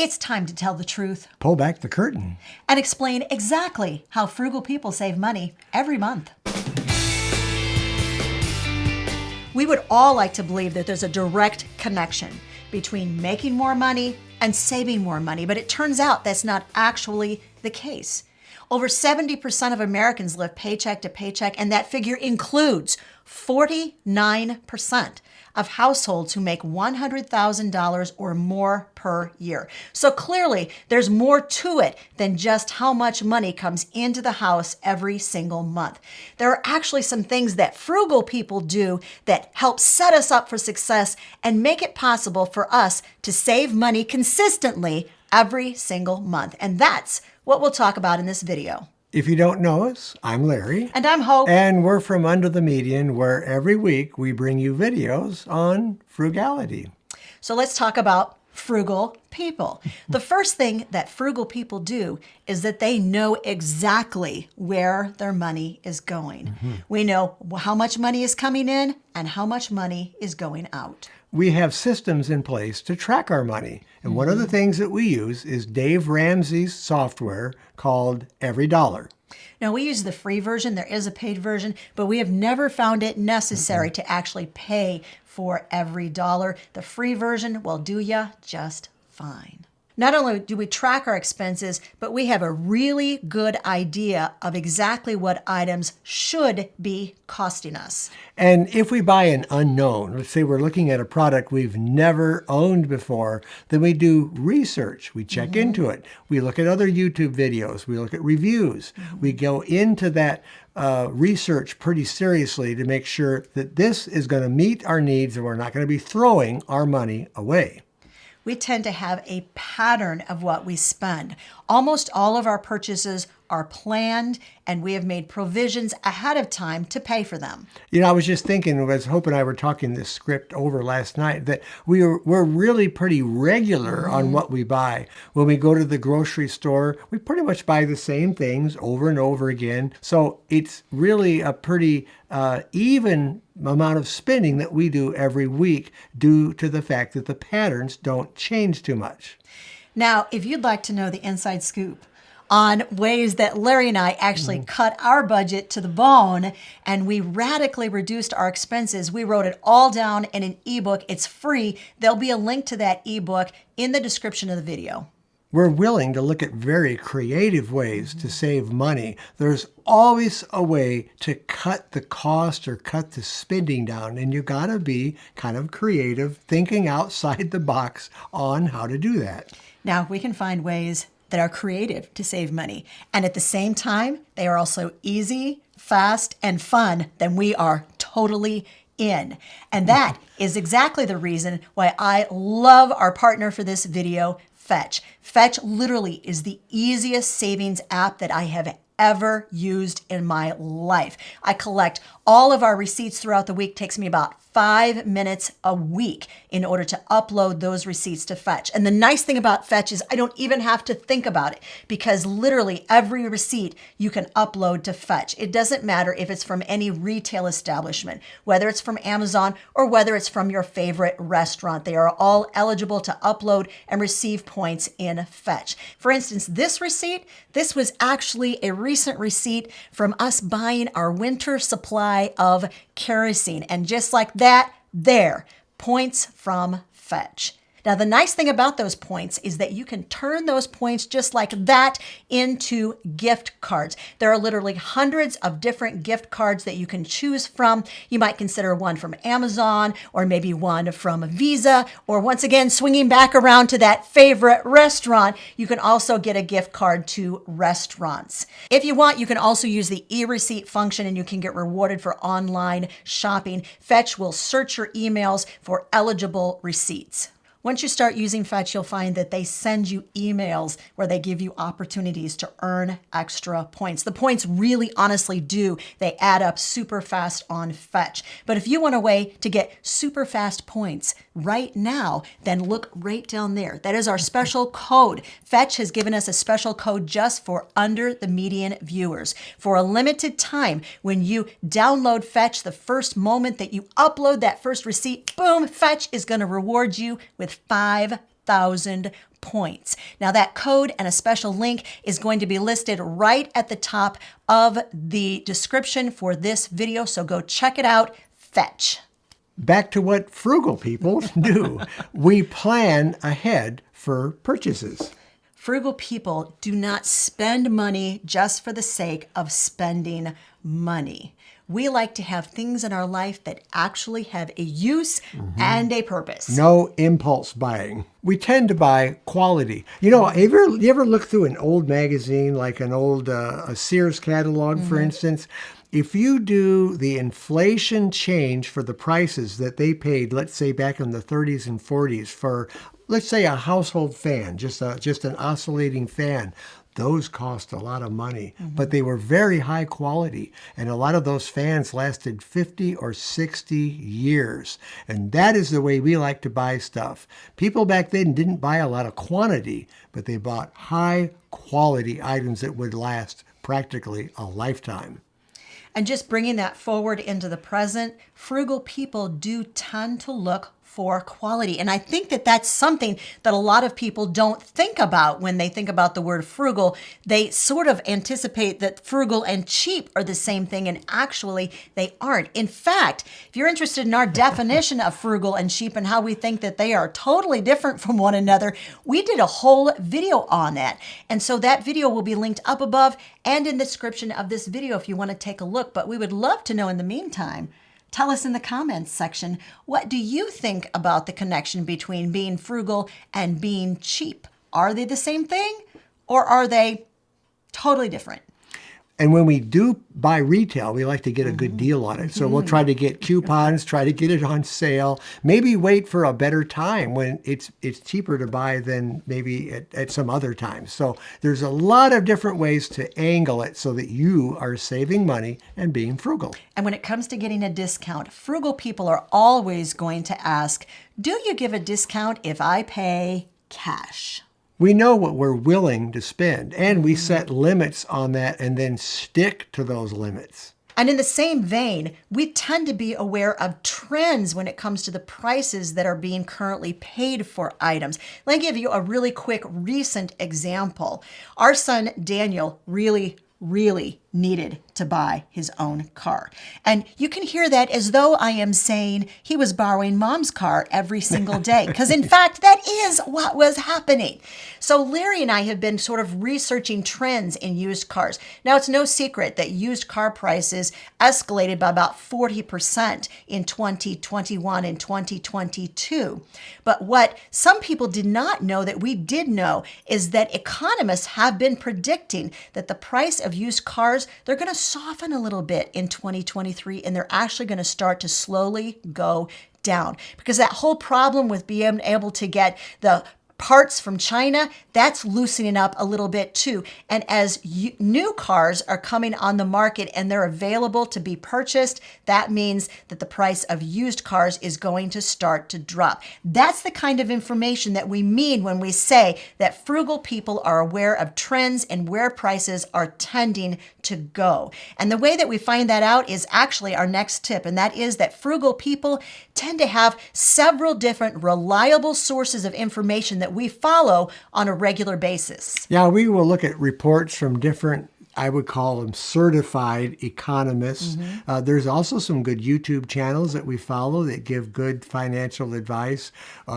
It's time to tell the truth Pull back the curtain. and explain exactly how frugal people save money every month. We would all like to believe that there's a direct connection between making more money and saving more money, but it turns out that's not actually the case. Over 70% of Americans live paycheck to paycheck, and that figure includes 49% of households who make $100,000 or more per year. So clearly, there's more to it than just how much money comes into the house every single month. There are actually some things that frugal people do that help set us up for success and make it possible for us to save money consistently every single month. And that's what we'll talk about in this video. If you don't know us, I'm Larry. And I'm Hope. And we're from Under the Median, where every week we bring you videos on frugality. So let's talk about frugal people. The first thing that frugal people do is that they know exactly where their money is going. We know how much money is coming in and how much money is going out. We have systems in place to track our money. And one of the things that we use is Dave Ramsey's software called Every Dollar. Now, we use the free version. There is a paid version, but we have never found it necessary to actually pay for every dollar. The free version will do ya just fine. Not only do we track our expenses, but we have a really good idea of exactly what items should be costing us. And if we buy an unknown, let's say we're looking at a product we've never owned before, then we do research. We check into it. We look at other YouTube videos. We look at reviews. We go into that research pretty seriously to make sure that this is going to meet our needs and we're not going to be throwing our money away. We tend to have a pattern of what we spend. Almost all of our purchases are planned, and we have made provisions ahead of time to pay for them. You know, I was just thinking, as Hope and I were talking this script over last night, that we're really pretty regular on what we buy. When we go to the grocery store, we pretty much buy the same things over and over again. So it's really a pretty even amount of spending that we do every week due to the fact that the patterns don't change too much. Now, if you'd like to know the inside scoop on ways that Larry and I actually cut our budget to the bone and we radically reduced our expenses, we wrote it all down in an ebook. It's free. There'll be a link to that ebook in the description of the video. We're willing to look at very creative ways to save money. There's always a way to cut the cost or cut the spending down, and you gotta be kind of creative, thinking outside the box on how to do that. Now, we can find ways that are creative to save money, and at the same time, they are also easy, fast, and fun, then we are totally in. And that is exactly the reason why I love our partner for this video, Fetch. Fetch literally is the easiest savings app that I have ever used in my life. I collect all of our receipts throughout the week. Takes me about 5 minutes a week in order to upload those receipts to Fetch. And the nice thing about Fetch is I don't even have to think about it because literally every receipt you can upload to Fetch. It doesn't matter if it's from any retail establishment, whether it's from Amazon or whether it's from your favorite restaurant. They are all eligible to upload and receive points in Fetch. For instance, this receipt, this was actually a recent receipt from us buying our winter supply of kerosene. And just like that, there, points from Fetch. Now, the nice thing about those points is that you can turn those points just like that into gift cards. There are literally hundreds of different gift cards that you can choose from. You might consider one from Amazon or maybe one from Visa, or once again, swinging back around to that favorite restaurant, you can also get a gift card to restaurants. If you want, you can also use the e-receipt function and you can get rewarded for online shopping. Fetch will search your emails for eligible receipts. Once you start using Fetch, you'll find that they send you emails where they give you opportunities to earn extra points. The points really honestly do. They add up super fast on Fetch. But if you want a way to get super fast points right now, then look right down there. That is our special code. Fetch has given us a special code just for Under the Median viewers. For a limited time, when you download Fetch, the first moment that you upload that first receipt, boom, Fetch is going to reward you with 5 1,000 points. Now that code and a special link is going to be listed right at the top of the description for this video, so go check it out. Fetch. Back to what frugal people do. We plan ahead for purchases. Frugal people do not spend money just for the sake of spending money. We like to have things in our life that actually have a use and a purpose. No impulse buying. We tend to buy quality. You ever look through an old magazine, like an old a Sears catalog, for instance? If you do the inflation change for the prices that they paid, let's say back in the 30s and 40s for, let's say, a household fan, just an oscillating fan, those cost a lot of money, but they were very high quality. And a lot of those fans lasted 50 or 60 years. And that is the way we like to buy stuff. People back then didn't buy a lot of quantity, but they bought high quality items that would last practically a lifetime. And just bringing that forward into the present, frugal people do tend to look for quality. And I think that that's something that a lot of people don't think about when they think about the word frugal. They sort of anticipate that frugal and cheap are the same thing, and actually they aren't. In fact, if you're interested in our definition of frugal and cheap and how we think that they are totally different from one another, we did a whole video on that. And so that video will be linked up above and in the description of this video if you want to take a look. But we would love to know in the meantime, tell us in the comments section, what do you think about the connection between being frugal and being cheap? Are they the same thing, or are they totally different? And when we do buy retail, we like to get a good deal on it. So we'll try to get coupons, try to get it on sale, maybe wait for a better time when it's cheaper to buy than maybe at some other times. So there's a lot of different ways to angle it so that you are saving money and being frugal. And when it comes to getting a discount, frugal people are always going to ask, do you give a discount if I pay cash? We know what we're willing to spend, and we set limits on that and then stick to those limits. And in the same vein, we tend to be aware of trends when it comes to the prices that are being currently paid for items. Let me give you a really quick recent example. Our son Daniel really needed to buy his own car. And you can hear that as though I am saying he was borrowing mom's car every single day, because in fact, that is what was happening. So Larry and I have been sort of researching trends in used cars. Now, it's no secret that used car prices escalated by about 40% in 2021 and 2022. But what some people did not know that we did know is that economists have been predicting that the price of used cars, they're going to soften a little bit in 2023, and they're actually going to start to slowly go down, because that whole problem with being able to get the parts from China, that's loosening up a little bit too. And as new cars are coming on the market and they're available to be purchased, that means that the price of used cars is going to start to drop. That's the kind of information that we mean when we say that frugal people are aware of trends and where prices are tending to go. And the way that we find that out is actually our next tip, and that is that frugal people tend to have several different reliable sources of information that we follow on a regular basis. Yeah, we will look at reports from different, I would call them certified economists. There's also some good YouTube channels that we follow that give good financial advice.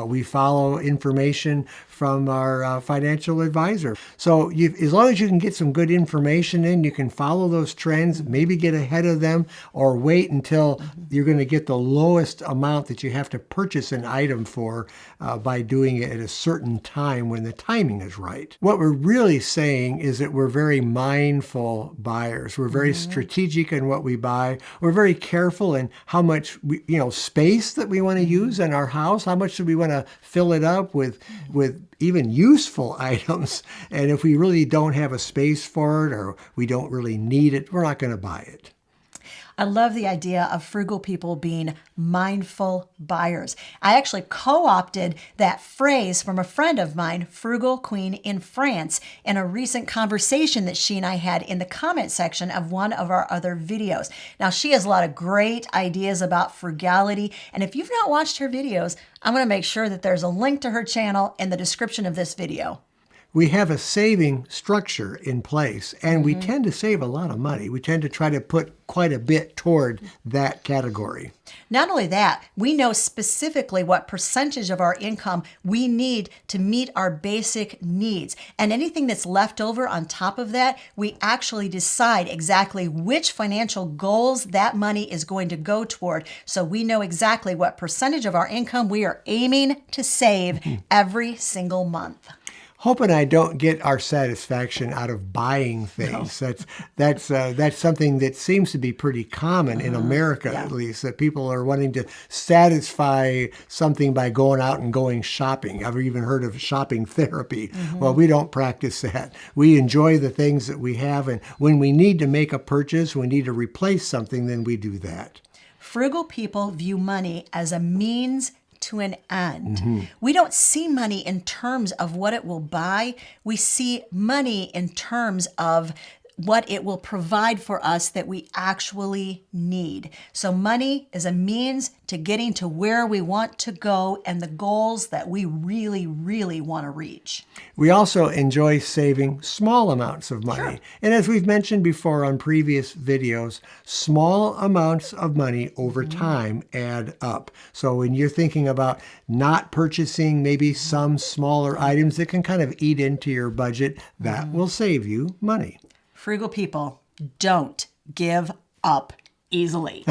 We follow information from our financial advisor. So as long as you can get some good information in, you can follow those trends, maybe get ahead of them, or wait until you're going to get the lowest amount that you have to purchase an item for by doing it at a certain time when the timing is right. What we're really saying is that we're very mindful buyers. We're very strategic in what we buy. We're very careful in how much space that we want to use in our house. How much do we want to fill it up with even useful items? And if we really don't have a space for it, or we don't really need it, we're not going to buy it. I love the idea of frugal people being mindful buyers. I actually co-opted that phrase from a friend of mine, Frugal Queen in France, in a recent conversation that she and I had in the comment section of one of our other videos. Now, she has a lot of great ideas about frugality, and if you've not watched her videos, I'm going to make sure that there's a link to her channel in the description of this video. We have a saving structure in place, and we tend to save a lot of money. We tend to try to put quite a bit toward that category. Not only that, we know specifically what percentage of our income we need to meet our basic needs. And anything that's left over on top of that, we actually decide exactly which financial goals that money is going to go toward. So we know exactly what percentage of our income we are aiming to save every single month. Hope and I don't get our satisfaction out of buying things. No. That's something that seems to be pretty common in America, at least, that people are wanting to satisfy something by going out and going shopping. I've even heard of shopping therapy. Well, we don't practice that. We enjoy the things that we have, and when we need to make a purchase, we need to replace something, then we do that. Frugal people view money as a means to an end. We don't see money in terms of what it will buy. We see money in terms of what it will provide for us that we actually need. So money is a means to getting to where we want to go and the goals that we really, really want to reach. We also enjoy saving small amounts of money. Sure. And as we've mentioned before on previous videos, small amounts of money over time add up. So when you're thinking about not purchasing maybe some smaller items that can kind of eat into your budget, that will save you money. Frugal people don't give up easily.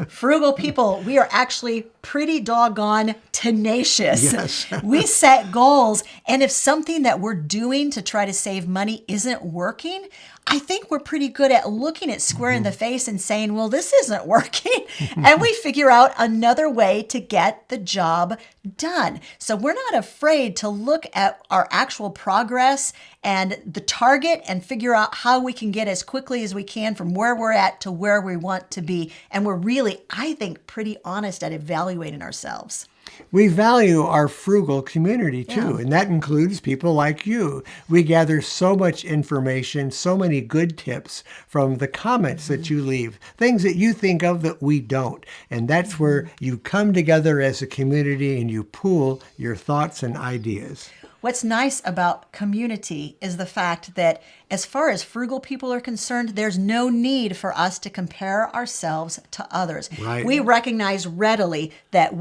Frugal people, we are actually pretty doggone tenacious. Yes. We set goals, and if something that we're doing to try to save money isn't working, I think we're pretty good at looking it square in the face and saying, well, this isn't working. And we figure out another way to get the job done. So we're not afraid to look at our actual progress and the target and figure out how we can get as quickly as we can from where we're at to where we want to be. And we're really, I think, pretty honest at evaluating ourselves. We value our frugal community too, and that includes people like you. We gather so much information, so many good tips from the comments that you leave, things that you think of that we don't. And that's where you come together as a community and you pool your thoughts and ideas. What's nice about community is the fact that as far as frugal people are concerned, there's no need for us to compare ourselves to others. Right. We recognize readily that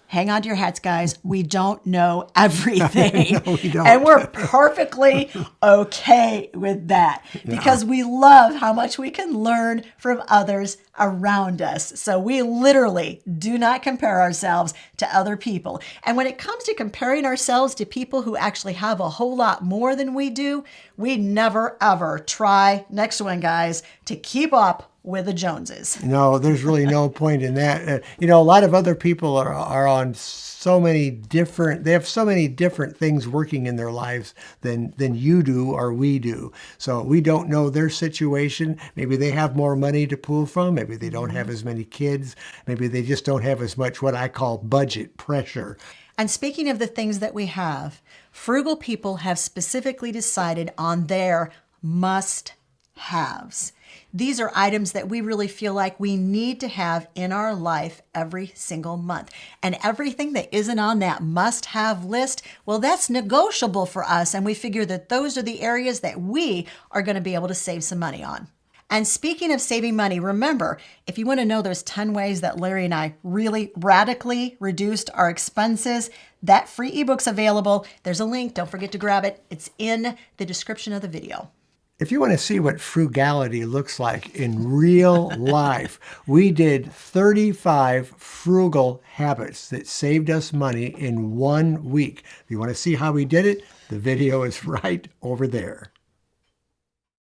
hang on to your hats, guys. We don't know everything. No, we don't. And we're perfectly okay with that because we love how much we can learn from others around us. So we literally do not compare ourselves to other people. And when it comes to comparing ourselves to people who actually have a whole lot more than we do, we never, ever try, next one, guys, to keep up with the Joneses. No, there's really no point in that. A lot of other people are on they have so many different things working in their lives than you do or we do. So we don't know their situation. Maybe they have more money to pull from. Maybe they don't have as many kids. Maybe they just don't have as much what I call budget pressure. And speaking of the things that we have, frugal people have specifically decided on their must-haves. These are items that we really feel like we need to have in our life every single month. And everything that isn't on that must-have list, well, that's negotiable for us. And we figure that those are the areas that we are going to be able to save some money on. And speaking of saving money, remember, if you want to know those 10 ways that Larry and I really radically reduced our expenses, that free ebook's available. There's a link. Don't forget to grab it. It's in the description of the video. If you want to see what frugality looks like in real life, we did 35 frugal habits that saved us money in 1 week. If you want to see how we did it, the video is right over there.